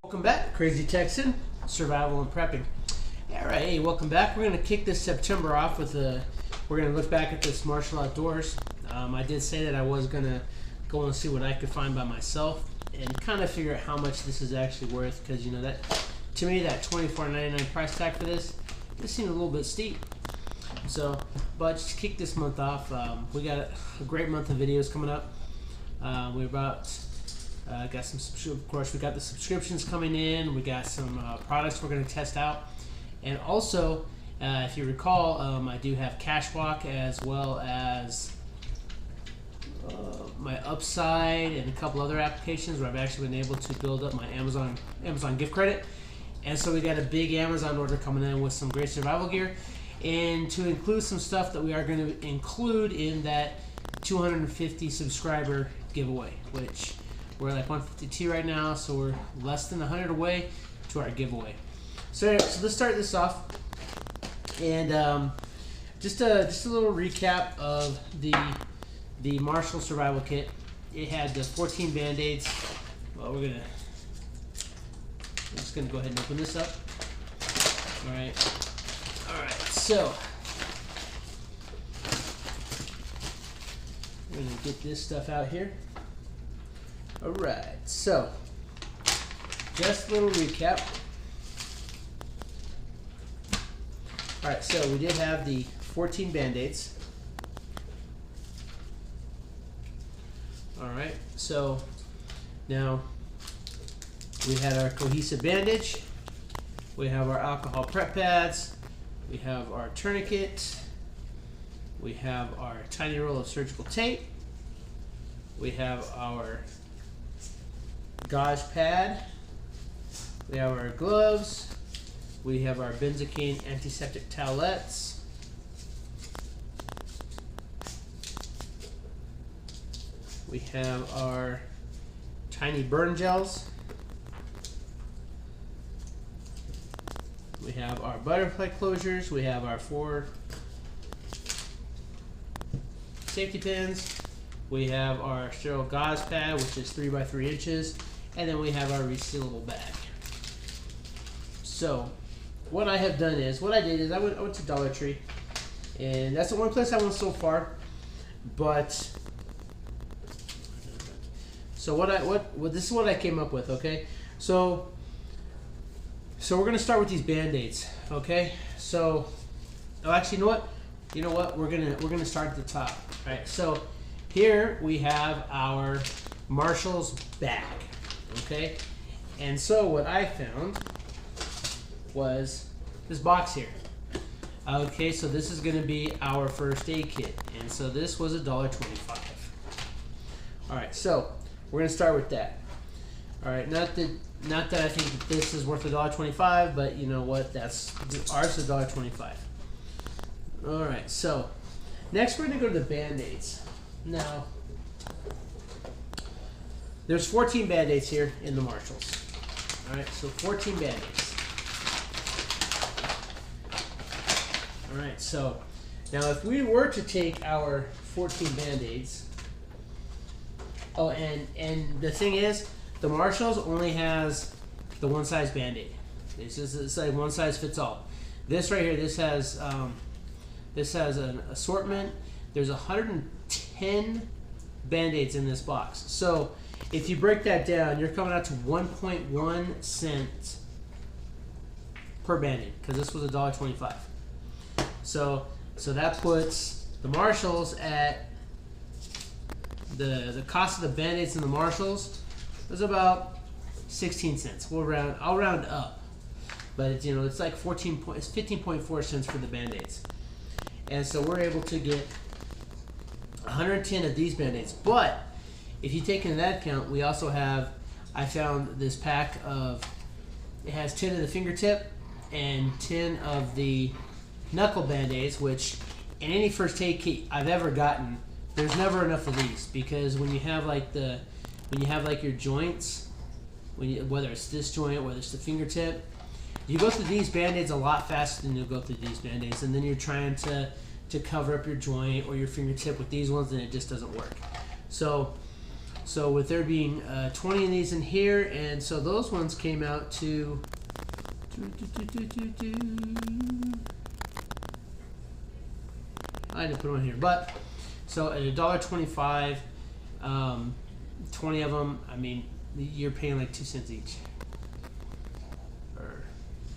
Welcome back, Crazy Texan, Survival and Prepping. Alright, hey, welcome back. We're going to kick this September off with we're going to look back at this Marshall Outdoors. I did say that I was going to go and see what I could find by myself and kind of figure out how much this is actually worth, because, you know, that to me, that $24.99 price tag for this seemed a little bit steep. So, but just to kick this month off, we got a great month of videos coming up. We're about... got some, of course, we got the subscriptions coming in. We got some products we're going to test out, and also, if you recall, I do have Cashwalk as well as my Upside and a couple other applications where I've actually been able to build up my Amazon gift credit. And so we got a big Amazon order coming in with some great survival gear, and to include some stuff that we are going to include in that 250 subscriber giveaway, which we're like 152 right now, so we're less than 100 away to our giveaway. So let's start this off, and just a little recap of the Marshall Survival Kit. It had the 14 Band-Aids. Well, I'm just gonna go ahead and open this up. All right. So we're gonna get this stuff out here. Alright, so just a little recap. Alright, so we did have the 14 Band-Aids. Alright, so now we had our cohesive bandage, we have our alcohol prep pads, we have our tourniquet, we have our tiny roll of surgical tape, we have our gauze pad, we have our gloves, we have our benzocaine antiseptic towelettes, we have our tiny burn gels, we have our butterfly closures, we have our 4 safety pins, we have our sterile gauze pad, which is 3 by 3 inches, and then we have our resealable bag. So what I have done is, what I did is I went to Dollar Tree, and that's the one place I went so far. But so this is what I came up with. Okay, so we're gonna start with these Band-Aids. Okay, so actually, you know what? We're gonna start at the top. All right, so here we have our Marshall's bag. Okay, and so what I found was this box here. Okay, so this is going to be our first aid kit, and so this was $1.25. All right, so we're going to start with that. All right, not that I think that this is worth $1.25, but you know what? That's ours is $1.25. All right, so next we're going to go to the Band-Aids. Now, there's 14 Band-Aids here in the Marshalls. All right, so 14 Band-Aids. All right, so now if we were to take our 14 Band-Aids, oh, and the thing is, the Marshalls only has the one size Band-Aid. It's like one size fits all. This right here, this has an assortment. There's 110 Band-Aids in this box. So if you break that down, you're coming out to 1.1 cents per Band-Aid, because this was $1.25. So that puts the Marshalls at the cost of the Band-Aids in the Marshalls was about 16 cents. I'll round up, but it's, you know, it's like 15.4 cents for the Band-Aids, and so we're able to get 110 of these Band-Aids. But if you take into that account, we also have, I found this pack of, it has 10 of the fingertip and 10 of the knuckle Band-Aids, which in any first aid kit I've ever gotten, there's never enough of these, because when you have like your joints, whether it's this joint, whether it's the fingertip, you go through these Band-Aids a lot faster than you'll go through these Band-Aids, and then you're trying to cover up your joint or your fingertip with these ones, and it just doesn't work. So So with there being 20 of these in here, and so those ones came out to I didn't put them on here, but so at $1.25, 20 of them. I mean, you're paying like 2 cents each, or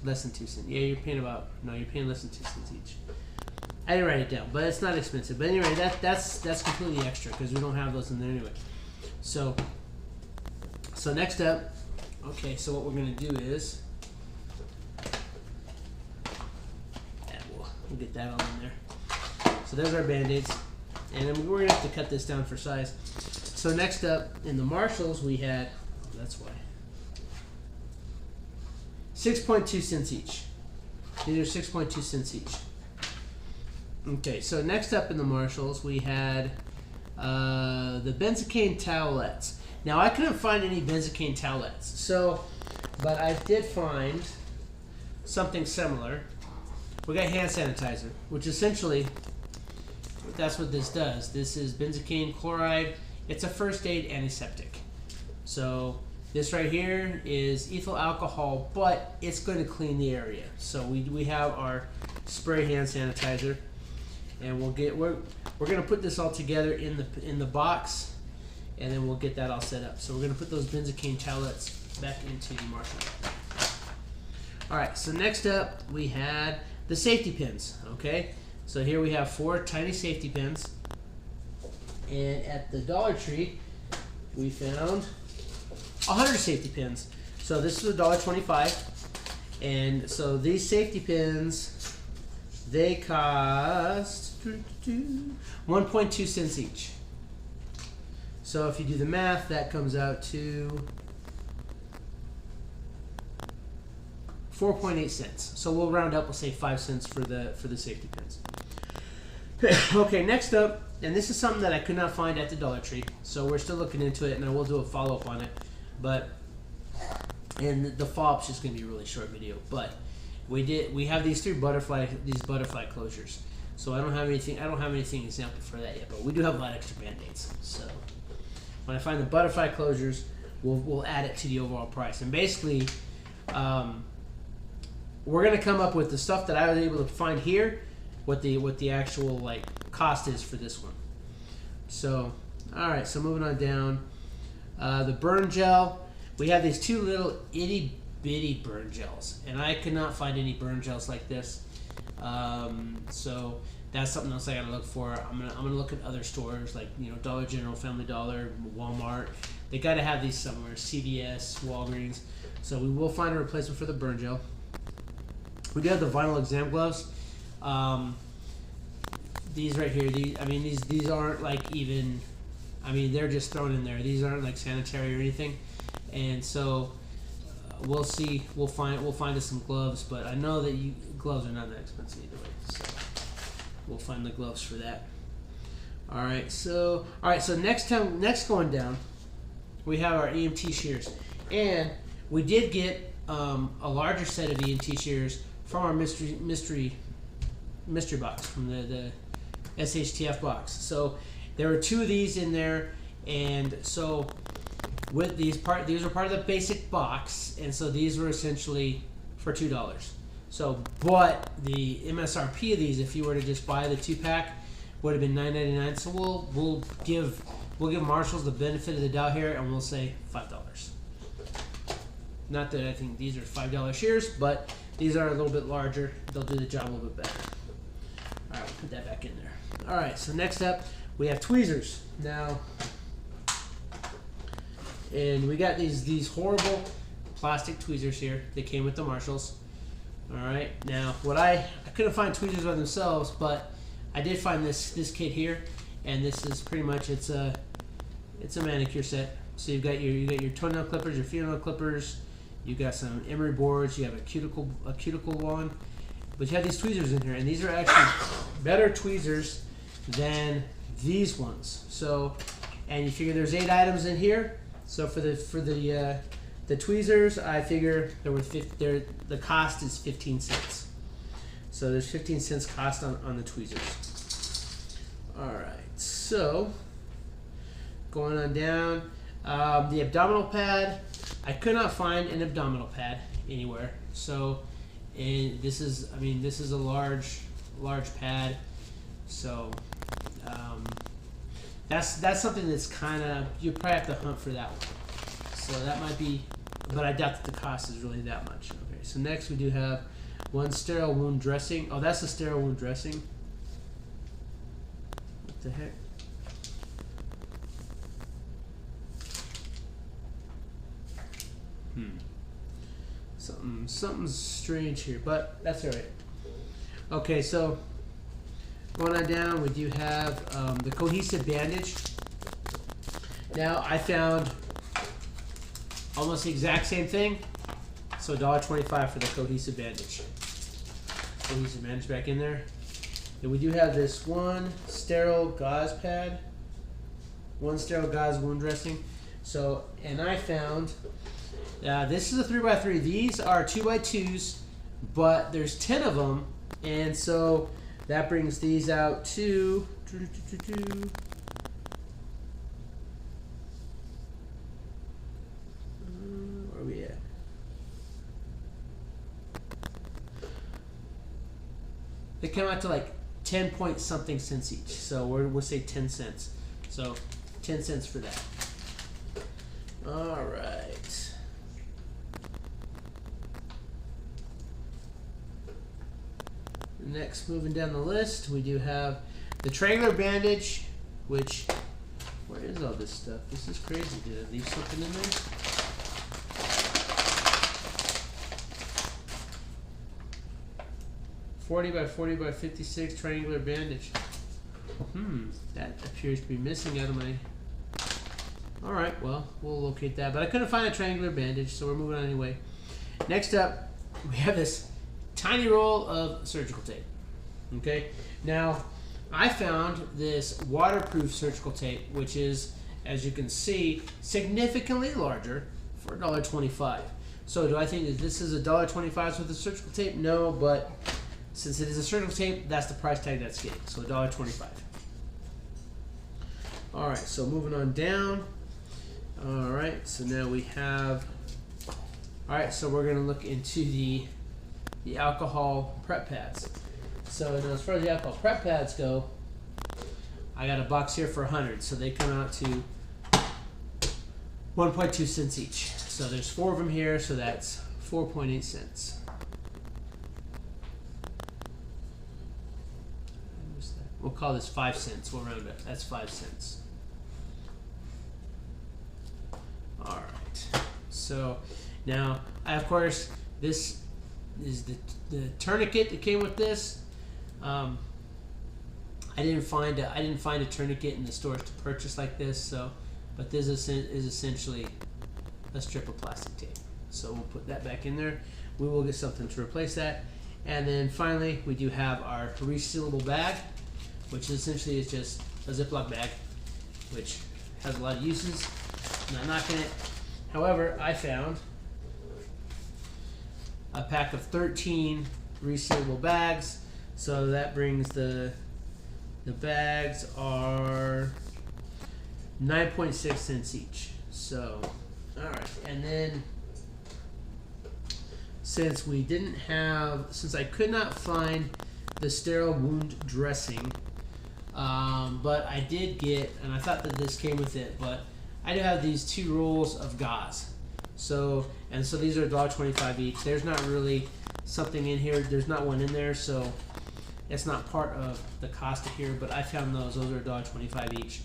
less than 2 cents. Yeah, you're paying you're paying less than 2 cents each. I didn't write it down, but it's not expensive. But anyway, that's completely extra because we don't have those in there anyway. So next up, okay. So what we're gonna do is, we'll get that all in there. So there's our Band-Aids, and then we're gonna have to cut this down for size. So next up in the Marshalls we had, that's why, 6.2 cents each. These are 6.2 cents each. Okay, so next up in the Marshalls we had the benzocaine towelettes. Now I couldn't find any benzocaine towelettes, so, but I did find something similar. We got hand sanitizer, which essentially, that's what this does. This is benzocaine chloride. It's a first aid antiseptic. So this right here is ethyl alcohol, but it's going to clean the area. So we have our spray hand sanitizer, and we're going to put this all together in the box, and then we'll get that all set up. So we're going to put those benzocaine towelettes back into the Marshall. All right. So next up we had the safety pins. Okay. So here we have 4 tiny safety pins, and at the Dollar Tree we found 100 safety pins. So this is $1.25, and so these safety pins, they cost 1.2 cents each. So if you do the math, that comes out to 4.8 cents. So we'll round up. We'll say 5 cents for the safety pins. Okay, next up, and this is something that I could not find at the Dollar Tree, so we're still looking into it, and I will do a follow-up on it. And the follow-up's just going to be a really short video. But we have these butterfly closures. So I don't have anything example for that yet, but we do have a lot of extra Band-Aids. So when I find the butterfly closures, we'll add it to the overall price. And basically, we're going to come up with the stuff that I was able to find here, what the actual cost is for this one. So all right, so moving on down, the burn gel. We have these 2 little itty bitty burn gels, and I could not find any burn gels like this. So that's something else I gotta look for. I'm gonna look at other stores like Dollar General, Family Dollar, Walmart. They gotta have these somewhere. CVS, Walgreens. So we will find a replacement for the burn gel. We do have the vinyl exam gloves. These right here, these aren't even, they're just thrown in there. These aren't sanitary or anything, and so we'll see. We'll find us some gloves, but I know that gloves are not that expensive either way. So we'll find the gloves for that. All right. So next going down, we have our EMT shears, and we did get a larger set of EMT shears from our mystery box, from the SHTF box. So there were 2 of these in there, and so with these are part of the basic box, and so these were essentially for $2. So, but the MSRP of these, if you were to just buy the 2-pack, would have been $9.99. So we'll give Marshalls the benefit of the doubt here, and we'll say $5. Not that I think these are $5 shears, but these are a little bit larger. They'll do the job a little bit better. All right, we'll put that back in there. All right, so next up we have tweezers. Now, and we got these horrible plastic tweezers here. They came with the Marshalls. All right, now I couldn't find tweezers by themselves, but I did find this kit here, and this is pretty much it's a manicure set. So you've got your toenail clippers, your fingernail clippers. You got some emery boards. You have a cuticle one, but you have these tweezers in here, and these are actually better tweezers than these ones. So, and you figure there's 8 items in here. So for the tweezers, I figure the cost is 15 cents. So there's 15 cents cost on the tweezers. All right, so going on down, The abdominal pad, I could not find an abdominal pad anywhere. So, and this is, I mean, this is a large pad. So, that's something that's kind of, you probably have to hunt for that one. So that might be, but I doubt that the cost is really that much. Okay, so next we do have one sterile wound dressing. Oh, that's a sterile wound dressing. What the heck? Something's strange here, but that's all right. Okay, so going on down, we do have the cohesive bandage. Now I found almost the exact same thing, so $1.25 for the cohesive bandage. Cohesive bandage back in there. Then we do have this one sterile gauze pad, one sterile gauze wound dressing. So, and I found this is a 3x3. These are 2x2s, but there's 10 of them, and so that brings these out to where are we at? They come out to like 10 point something cents each. So we'll say 10 cents. So 10 cents for that. All right. Next, moving down the list, we do have the triangular bandage, which, where is all this stuff? This is crazy. Did I leave something in there? .40 by 40 by 56 triangular bandage. That appears to be missing out of my. All right, well, we'll locate that, but I couldn't find a triangular bandage, so we're moving on anyway. Next up, we have this tiny roll of surgical tape. Okay, now I found this waterproof surgical tape, which is, as you can see, significantly larger for $1.25. So do I think that this is $1.25 worth of surgical tape? No, but since it is a surgical tape, that's the price tag that's getting. So $1.25. All right, so moving on down. All right, so now we have. All right, so we're gonna look into the alcohol prep pads. So now as far as the alcohol prep pads go, I got a box here for 100, so they come out to 1.2 cents each. So there's 4 of them here, so that's 4.8 cents. We'll call this 5 cents. We'll round it. That's 5 cents. All right. So now, of course, this is the tourniquet that came with this. I didn't find a tourniquet in the stores to purchase like this. So, but this is essentially a strip of plastic tape. So we'll put that back in there. We will get something to replace that. And then finally, we do have our resealable bag, which essentially is just a Ziploc bag, which has a lot of uses. I'm not knocking it. However, I found a pack of 13 resealable bags. So that brings the bags are 9.6 cents each. So, all right. And then since I could not find the sterile wound dressing, but I did get, and I thought that this came with it, but I do have these 2 rolls of gauze. So these are $1.25 each. There's not really something in here. There's not one in there, so it's not part of the cost of here, but I found those. Those are $1.25 each.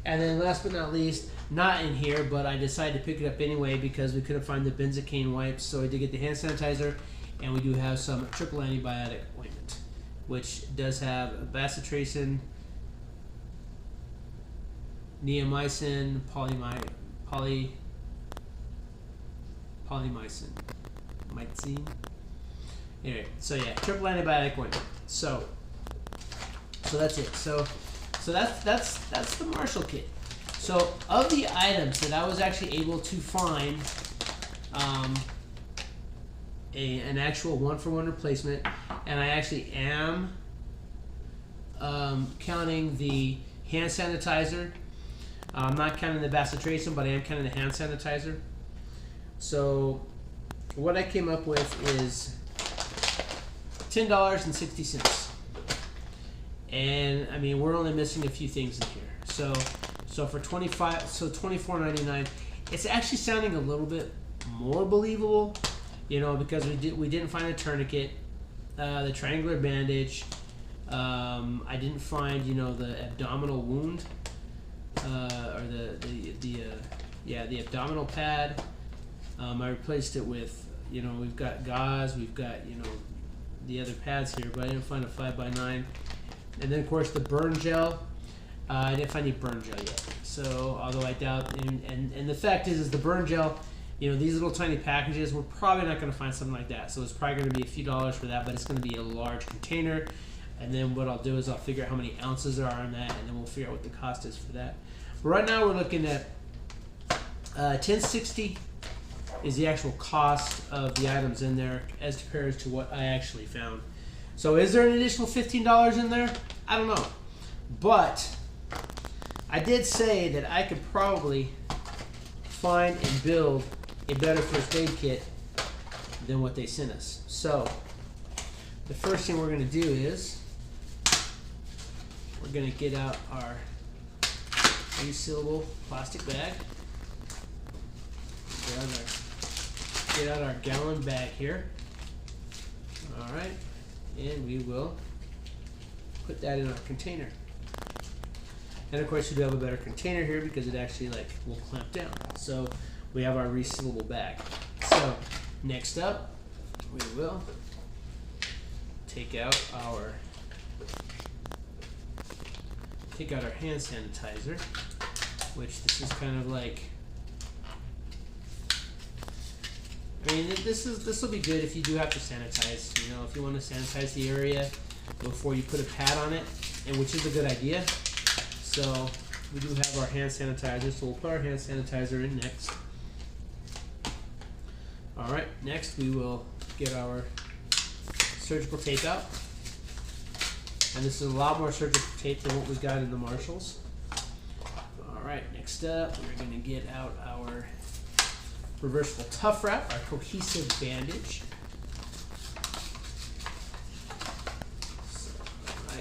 And then last but not least, not in here, but I decided to pick it up anyway because we couldn't find the benzocaine wipes, so I did get the hand sanitizer, and we do have some triple antibiotic ointment, which does have bacitracin, neomycin, polymycin. Anyway, so yeah, triple antibiotic ointment. So that's it. So that's the Marshall kit. So of the items that I was actually able to find, an actual 1-for-1 replacement, and I actually am counting the hand sanitizer. I'm not counting the bacitracin, but I am counting the hand sanitizer. So what I came up with is $10.60. And I mean, we're only missing a few things in here. So for $24.99, it's actually sounding a little bit more believable, you know, because we didn't find a tourniquet, the triangular bandage. I didn't find, you know, the abdominal wound, or the abdominal pad. I replaced it with, you know, we've got gauze, we've got, you know, the other pads here, but I didn't find a 5x9. And then of course the burn gel. I didn't find any burn gel yet. So although I doubt, and the fact is the burn gel, you know, these little tiny packages, we're probably not going to find something like that. So it's probably going to be a few dollars for that, but it's going to be a large container. And then what I'll do is I'll figure out how many ounces there are in that, and then we'll figure out what the cost is for that. But right now we're looking at $10.60 is the actual cost of the items in there as compared to what I actually found. So is there an additional $15 in there? I don't know. But I did say that I could probably find and build a better first aid kit than what they sent us. So the first thing we're going to do is we're going to get out our resealable plastic bag. Get out our gallon bag here. All right, and we will put that in our container. And of course, we do have a better container here because it actually will clamp down. So we have our resealable bag. So next up, we will take out our hand sanitizer, which this is kind of like. I mean, this will be good if you do have to sanitize. You know, if you want to sanitize the area before you put a pad on it, and which is a good idea. So we do have our hand sanitizer, so we'll put our hand sanitizer in next. All right, next we will get our surgical tape out, and this is a lot more surgical tape than what we got in the Marshalls. All right, next up we're going to get out our reversible tough wrap, our cohesive bandage.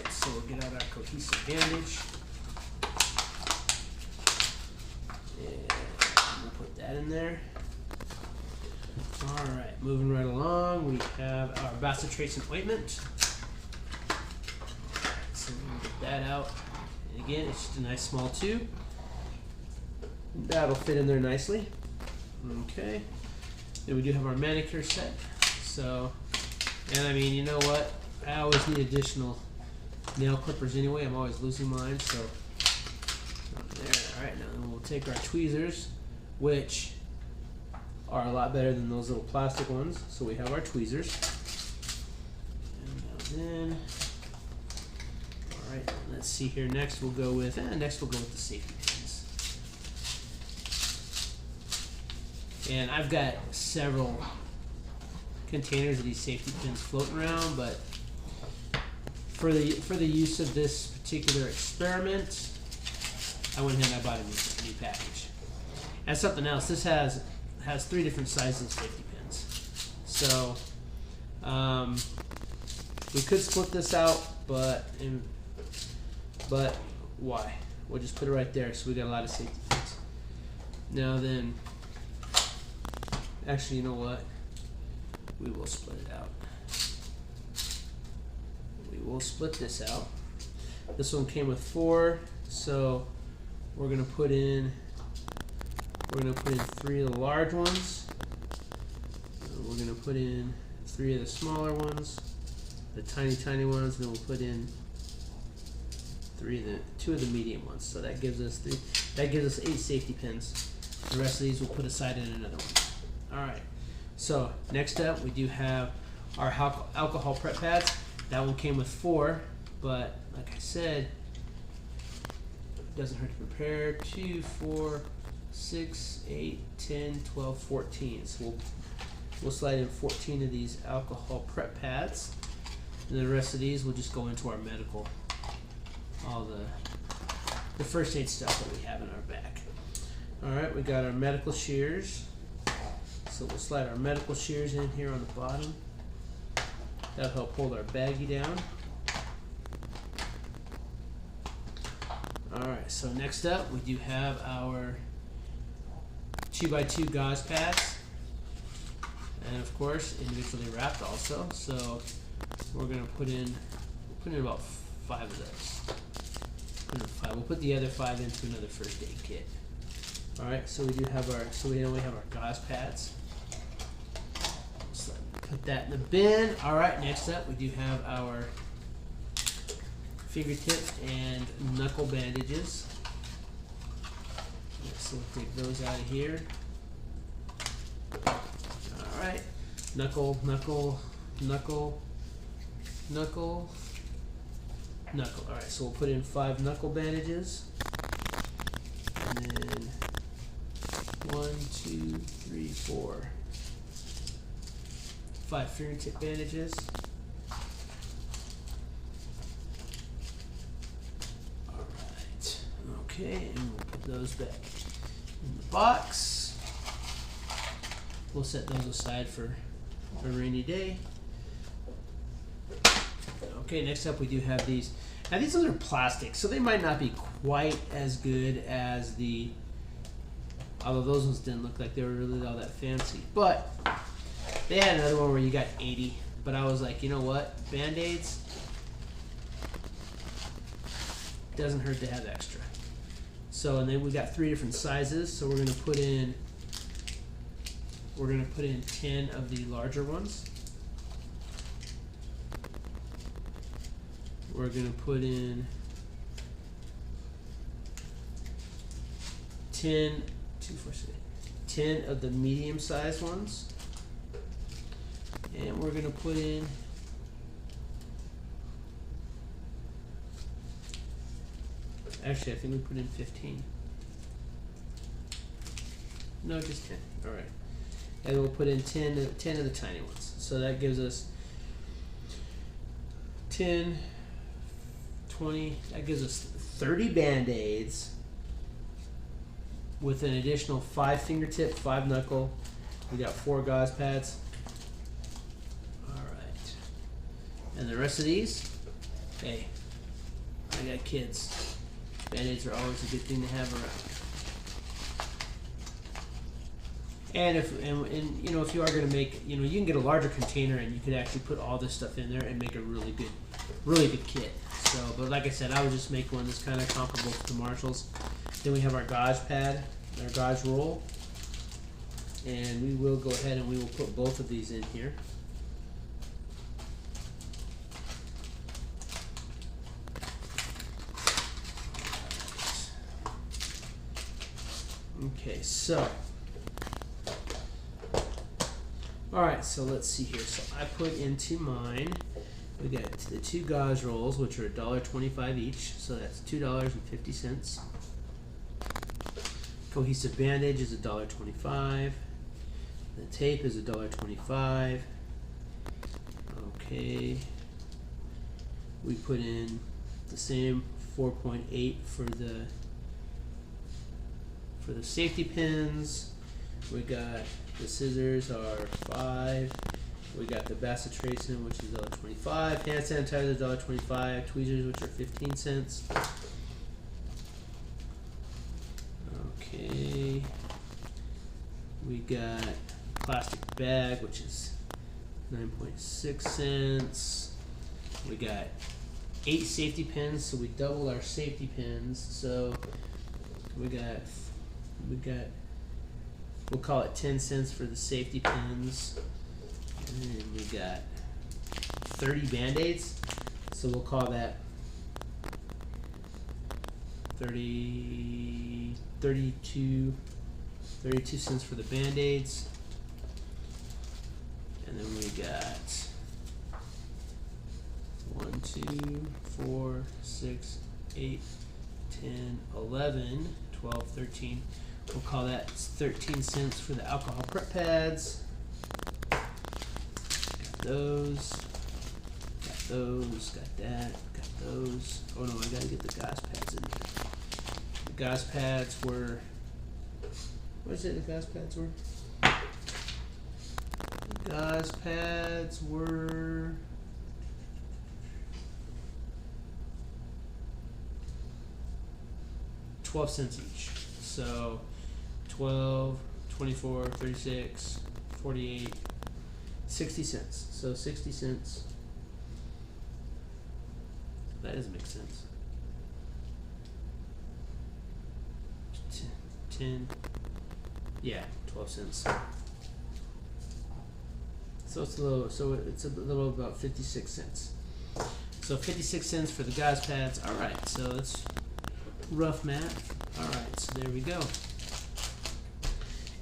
So we'll get out our cohesive bandage. And we'll put that in there. Alright, moving right along, we have our bacitracin ointment. So we'll get that out. And again, it's just a nice small tube. That'll fit in there nicely. Okay, then we do have our manicure set. So, and I mean, you know what? I always need additional nail clippers anyway. I'm always losing mine, so there. All right, now then we'll take our tweezers, which are a lot better than those little plastic ones. So we have our tweezers. And now then, all right, let's see here. Next we'll go with the safety pins. And I've got several containers of these safety pins floating around, but for the use of this particular experiment, I went ahead and I bought a new package. And something else, this has 3 different sizes of safety pins. So we could split this out, but why? We'll just put it right there, so we got a lot of safety pins. Now then, actually, you know what? We will split it out. We will split this out. This one came with 4, so we're gonna put in 3 of the large ones. We're gonna put in 3 of the smaller ones, the tiny ones, and then we'll put in 2 of the medium ones. So that gives us 3. That gives us 8 safety pins. The rest of these we'll put aside in another one. All right, so next up we do have our alcohol prep pads. That one came with 4, but like I said, it doesn't hurt to prepare. 2, 4, 6, 8, 10, 12, 14. So we'll slide in 14 of these alcohol prep pads, and the rest of these will just go into our medical, all the first aid stuff that we have in our bag. All right, we got our medical shears. So we'll slide our medical shears in here on the bottom. That'll help hold our baggie down. All right, so next up we do have our 2x2 gauze pads, and of course individually wrapped also. So we're gonna put in about 5 of those. We'll put the other 5 into another first aid kit. All right, so we only have our gauze pads. So put that in the bin. All right, next up we do have our fingertip and knuckle bandages. So we'll take those out of here. All right, knuckle. All right, so we'll put in 5 knuckle bandages, and then 1, 2, 3, 4, 5 fingertip bandages. All right, okay, and we'll put those back in the box. We'll set those aside for a rainy day. Okay, next up we do have these. Now these ones are plastic, so they might not be quite as good as the, although those ones didn't look like they were really all that fancy. But they had another one where you got 80, but I was like, you know what? Band-Aids, doesn't hurt to have extra. So, and then we got 3 different sizes, so we're gonna put in 10 of the larger ones. We're going to put in 10 of the medium-sized ones, and we're going to put in actually I think we put in 15. No, just 10. All right, and we'll put in 10 of the tiny ones. So that gives us 10. 20, that gives us 30 Band-Aids with an additional 5 fingertip, 5 knuckle. We got 4 gauze pads. All right. And the rest of these, hey, I got kids. Band-Aids are always a good thing to have around. And if you are going to make, you can get a larger container and you could actually put all this stuff in there and make a really good kit. So, but like I said, I would just make one that's kind of comparable to the Marshalls. Then we have our gauze pad, our gauze roll, and we will go ahead and we will put both of these in here. Okay, so, all right, so let's see here. So I put into mine. We got the 2 gauze rolls, which are $1.25 each, so that's $2.50. Cohesive bandage is $1.25. The tape is $1.25. Okay. We put in the same 4.8 for the safety pins. We got the scissors are $5. We got the bacitracin, which is $1.25. Hand sanitizer, $1.25. Tweezers, which are 15 cents. Okay. We got a plastic bag, which is 9.6 cents. We got 8 safety pins, so we doubled our safety pins. So we got we'll call it 10 cents for the safety pins. And we got 30 Band-Aids, so we'll call that 32 cents for the Band-Aids. And then we got 1, 2, 4, 6, 8, 10, 11, 12, 13. We'll call that 13 cents for the alcohol prep pads. Those, got that, got those. Oh no, I gotta get the gauze pads in there. gauze pads were, what is it the gauze pads were? Gauze pads were $0.12 each. So 12, 24, 36, 48, 60 cents. So 60 cents. That doesn't make sense. 10, yeah, 12 cents. So it's a little about 56 cents. So 56 cents for the gauze pads. All right, so that's rough math. All right, so there we go.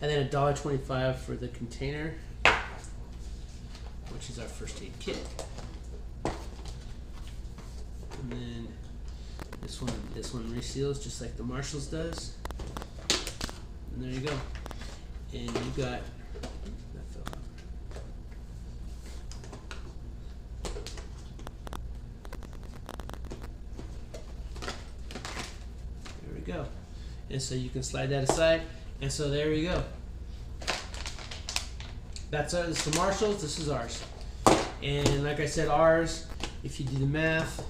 And then $1.25 for the container, which is our first aid kit. And then this one reseals just like the Marshalls does. And there you go. And you got that fell out. There we go. And so you can slide that aside. And so there we go. That's it's the Marshalls. This is ours. And like I said, ours, if you do the math,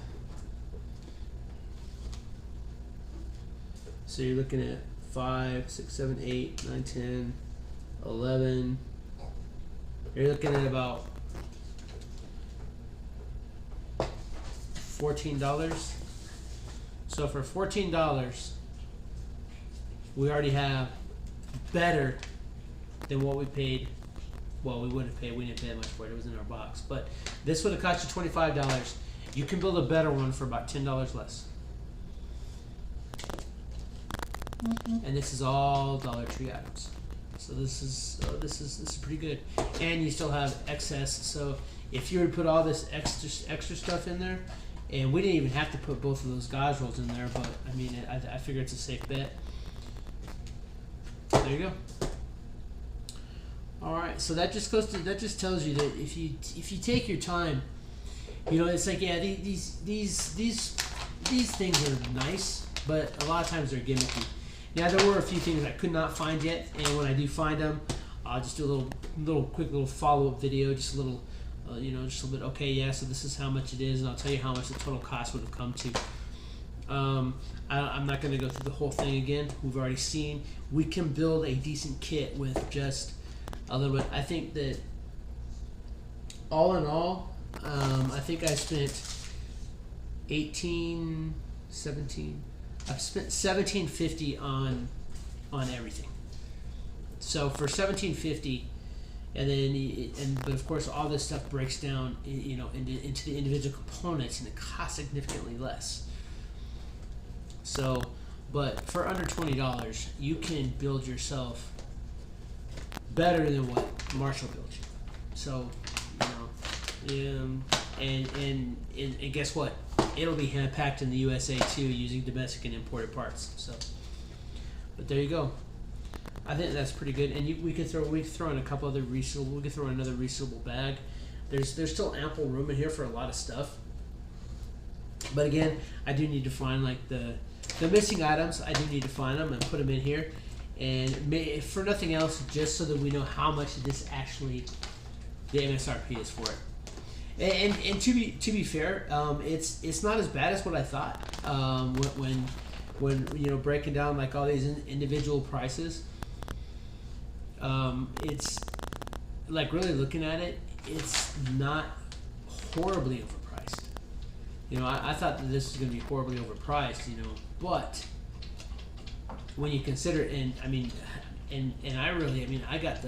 so you're looking at 5, 6, 7, 8, 9, 10, 11. You're looking at about $14. So for $14, we already have better than what we paid. Well, we wouldn't have paid. We didn't pay that much for it. It was in our box. But this would have cost you $25. You can build a better one for about $10 less. And this is all Dollar Tree items. So this is pretty good. And you still have excess. So if you were to put all this extra stuff in there, and we didn't even have to put both of those gauze rolls in there, but I mean, I figure it's a safe bet. There you go. All right, so that just tells you that if you take your time, you know, it's like, yeah, these things are nice, but a lot of times they're gimmicky. Now there were a few things I could not find yet, and when I do find them, I'll just do a quick follow-up video, just a little, just a little bit. Okay, yeah, so this is how much it is, and I'll tell you how much the total cost would have come to. I'm not going to go through the whole thing again. We've already seen we can build a decent kit with just a little bit. I think that all in all, I think I spent I've spent $17.50 on everything. So for $17.50, but of course all this stuff breaks down, into the individual components, and it costs significantly less. So, but for under $20, you can build yourself better than what Marshall built you. So, and guess what? It'll be hand packed in the USA too, using domestic and imported parts. So, but there you go. I think that's pretty good. And we could throw in a couple other resealable. We could throw in another resealable bag. There's still ample room in here for a lot of stuff. But again, I do need to find like the missing items. I do need to find them and put them in here. And for nothing else, just so that we know how much this actually, the MSRP is for it. And to be fair, it's not as bad as what I thought. When breaking down like all these individual prices, it's like really looking at it, it's not horribly overpriced. I thought that this was going to be horribly overpriced, but when you consider, I got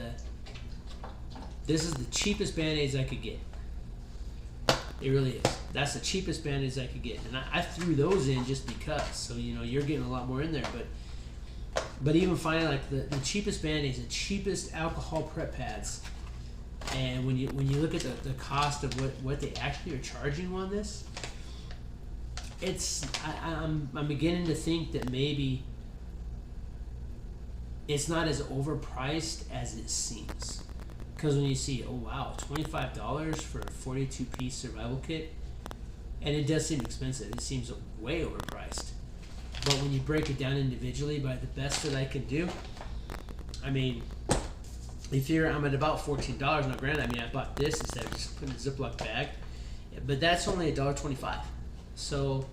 this is the cheapest Band-Aids I could get. It really is. That's the cheapest Band-Aids I could get, and I threw those in just because. So you're getting a lot more in there, but even finding like the cheapest Band-Aids, the cheapest alcohol prep pads, and when you look at the cost of what they actually are charging on this, I'm beginning to think that maybe it's not as overpriced as it seems. Because when you see, oh wow, $25 for a 42-piece survival kit, and it does seem expensive. It seems way overpriced. But when you break it down individually, by the best that I can do, I mean, I'm at about $14 now. Granted, I mean, I bought this instead of just putting in a Ziploc bag, but that's only $1.25. So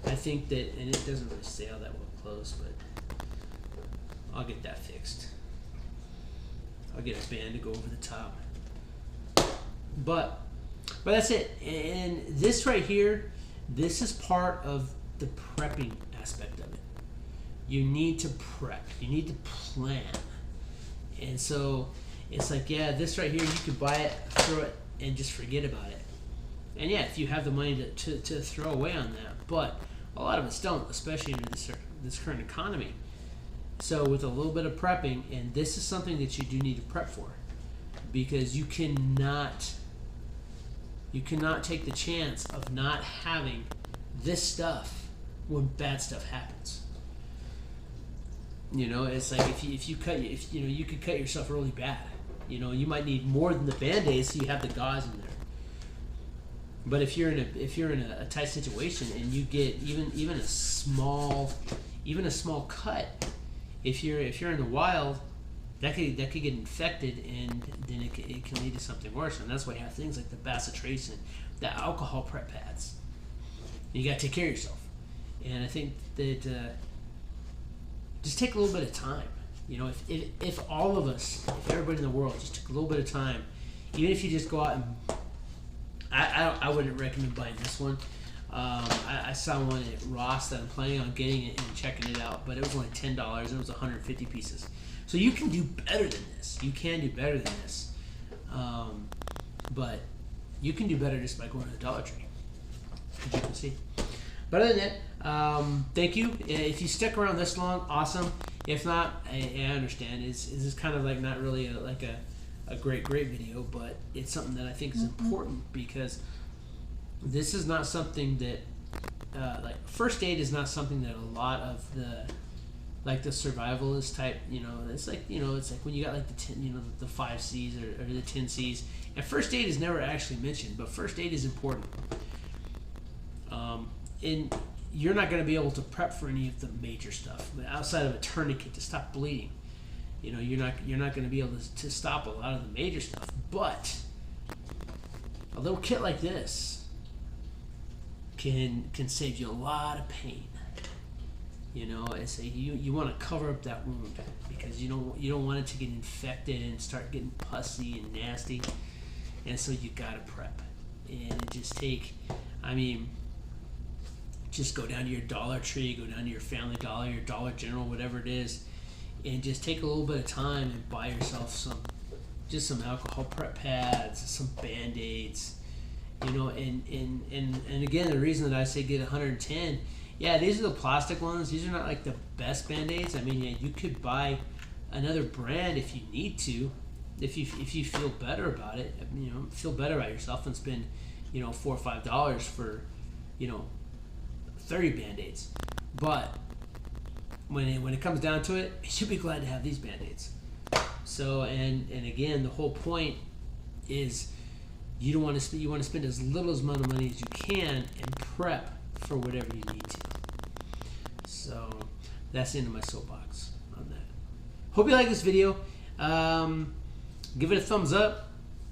I think that, and it doesn't really stay all that well close, but I'll get that fixed. I'll get a band to go over the top. But that's it. And this right here, this is part of the prepping aspect of it. You need to prep. You need to plan. And so it's like, yeah, this right here, you could buy it, throw it, and just forget about it. And yeah, if you have the money to throw away on that. But a lot of us don't, especially in this current economy. So with a little bit of prepping, and this is something that you do need to prep for, because you cannot take the chance of not having this stuff when bad stuff happens. You know, it's like you could cut yourself really bad. You know, you might need more than the Band-Aids, so you have the gauze in there. But if you're in a tight situation and you get even a small cut, if you're in the wild, that could get infected, and then it can lead to something worse. And that's why you have things like the bacitracin, the alcohol prep pads. You got to take care of yourself. And I think that just take a little bit of time. You know, if all of us, if everybody in the world just took a little bit of time, even if you just go out and, I wouldn't recommend buying this one. I saw one at Ross that I'm planning on getting it and checking it out, but it was only $10 and it was 150 pieces. So you can do better than this. You can do better than this. But you can do better just by going to the Dollar Tree, as you can see. But other than that, thank you. If you stuck around this long, awesome. If not, I understand. This is kind of like not really a great video, but it's something that I think is important, because this is not something that like first aid is not something that a lot of the survivalist type, it's like when you got like the 5 C's or the 10 C's, and first aid is never actually mentioned, but first aid is important. And you're not going to be able to prep for any of the major stuff outside of a tourniquet to stop bleeding. You're not going to be able to stop a lot of the major stuff, but a little kit like this can save you a lot of pain. It's you want to cover up that wound, because you don't want it to get infected and start getting pussy and nasty, and so you gotta prep. And just go down to your Dollar Tree, go down to your Family Dollar, your Dollar General, whatever it is, and just take a little bit of time and buy yourself some alcohol prep pads, some Band-Aids, and again, the reason that I say get 110, yeah, these are the plastic ones. These are not like the best Band-Aids. I mean, yeah, you could buy another brand if you need to, if you feel better about it. Feel better about yourself and spend, $4 or $5 for, 30 Band-Aids. But when it comes down to it, you'll be glad to have these Band-Aids. So and again, the whole point is you want to spend as little amount of money as you can and prep for whatever you need to. So that's the end of my soapbox on that. Hope you like this video. Give it a thumbs up,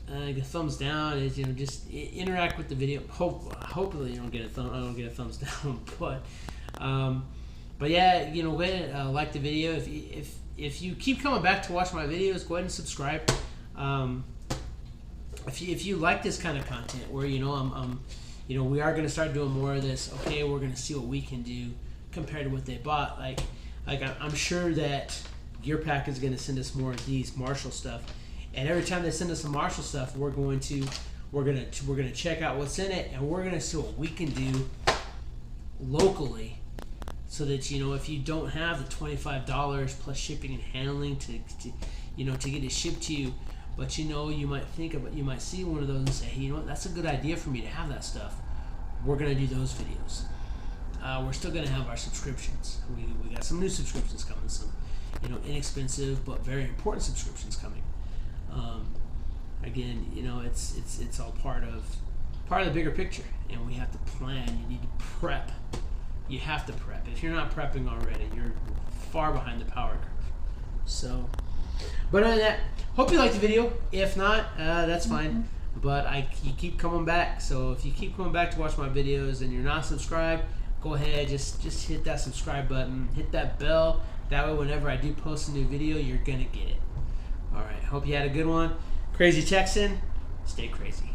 a thumbs down. Just interact with the video. Hopefully you don't get I don't get a thumbs down, but yeah, go ahead and like the video. If you keep coming back to watch my videos, go ahead and subscribe. If you like this kind of content, where we are going to start doing more of this. Okay, we're going to see what we can do compared to what they bought. Like I'm sure that GearPack is going to send us more of these Marshall stuff, and every time they send us some Marshall stuff, we're going to check out what's in it, and we're going to see what we can do locally, so that if you don't have the $25 plus shipping and handling to get it shipped to you, but you might see one of those and say, that's a good idea for me to have that stuff. We're gonna do those videos. We're still gonna have our subscriptions. We got some new subscriptions coming, some inexpensive but very important subscriptions coming. Again, it's all part of the bigger picture, and we have to plan. You need to prep you have to prep. If you're not prepping already, you're far behind the power curve. So, but other than that, hope you liked the video. If not, that's fine. But you keep coming back. So if you keep coming back to watch my videos and you're not subscribed, go ahead, just hit that subscribe button, hit that bell. That way, whenever I do post a new video, you're gonna get it. All right. Hope you had a good one. Crazy Texan, stay crazy.